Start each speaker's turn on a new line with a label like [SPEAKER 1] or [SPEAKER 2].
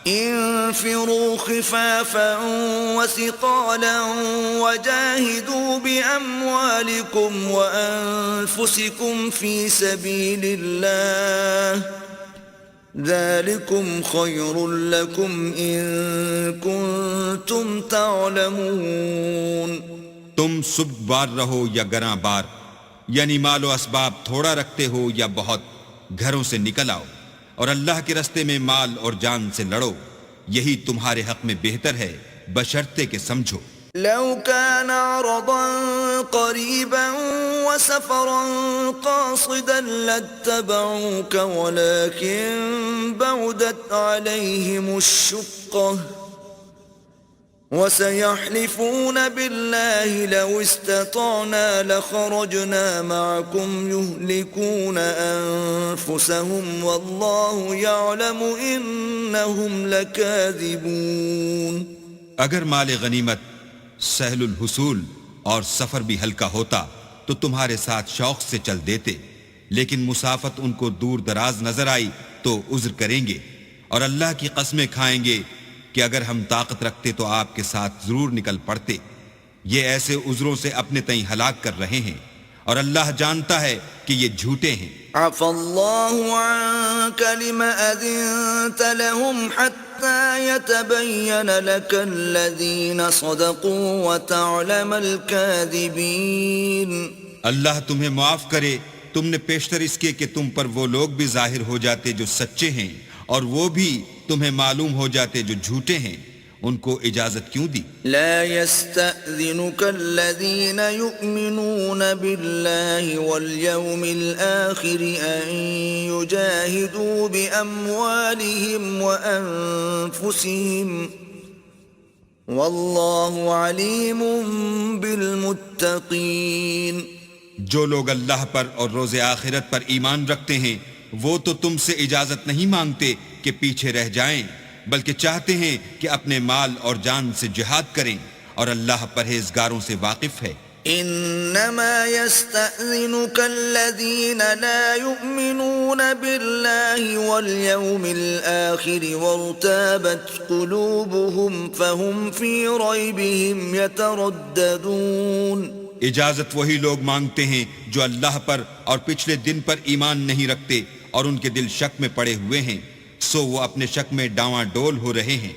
[SPEAKER 1] انفروا خفافا وثقالا وجاهدوا بأموالكم وأنفسكم في سبيل الله ذلكم خير لكم إن كنتم تعلمون۔
[SPEAKER 2] تم سبک بار رہو یا گراں بار، یعنی مال و اسباب تھوڑا رکھتے ہو یا بہت، گھروں سے نکل آؤ اور اللہ کے رستے میں مال اور جان سے لڑو، یہی تمہارے حق میں بہتر ہے بشرطے کہ سمجھو۔
[SPEAKER 1] لو كان عرضا قريبا وسفرا قاصدا لاتبعوك ولكن بعدت عليهم الشقة وسيحلفون بالله لو استطعنا لخرجنا معكم يهلكون أنفسهم والله يعلم إنهم لكاذبون۔
[SPEAKER 2] اگر مال غنیمت سہل الحصول اور سفر بھی ہلکا ہوتا تو تمہارے ساتھ شوق سے چل دیتے، لیکن مسافت ان کو دور دراز نظر آئی تو عذر کریں گے، اور اللہ کی قسمیں کھائیں گے کہ اگر ہم طاقت رکھتے تو آپ کے ساتھ ضرور نکل پڑتے۔ یہ ایسے عذروں سے اپنے تئیں ہلاک کر رہے ہیں، اور اللہ جانتا ہے کہ یہ جھوٹے ہیں۔
[SPEAKER 1] عفى الله عنك لما أذنت لهم حتى يتبين لك الذين صدقوا وتعلم الكاذبين۔
[SPEAKER 2] اللہ تمہیں معاف کرے، تم نے پیشتر اس کے کہ تم پر وہ لوگ بھی ظاہر ہو جاتے جو سچے ہیں، اور وہ بھی تمہیں معلوم ہو جاتے جو جھوٹے ہیں۔ ان کو اجازت کیوں دی؟
[SPEAKER 1] لا يستأذنك الذين يؤمنون بالله واليوم الآخر أن يجاهدوا بأموالهم وأنفسهم والله عليم بالمتقين۔
[SPEAKER 2] جو لوگ اللہ پر اور روز آخرت پر ایمان رکھتے ہیں وہ تو تم سے اجازت نہیں مانگتے کہ پیچھے رہ جائیں، بلکہ چاہتے ہیں کہ اپنے مال اور جان سے جہاد کریں، اور اللہ پرہیزگاروں سے واقف ہے۔
[SPEAKER 1] انما يستأذنك الذين لا يؤمنون بالله واليوم الآخر وارتابت قلوبهم فهم في ريبهم يترددون۔
[SPEAKER 2] اجازت وہی لوگ مانگتے ہیں جو اللہ پر اور پچھلے دن پر ایمان نہیں رکھتے اور ان کے دل شک میں پڑے ہوئے ہیں، سو وہ اپنے شک میں ڈاواں ڈول ہو رہے ہیں۔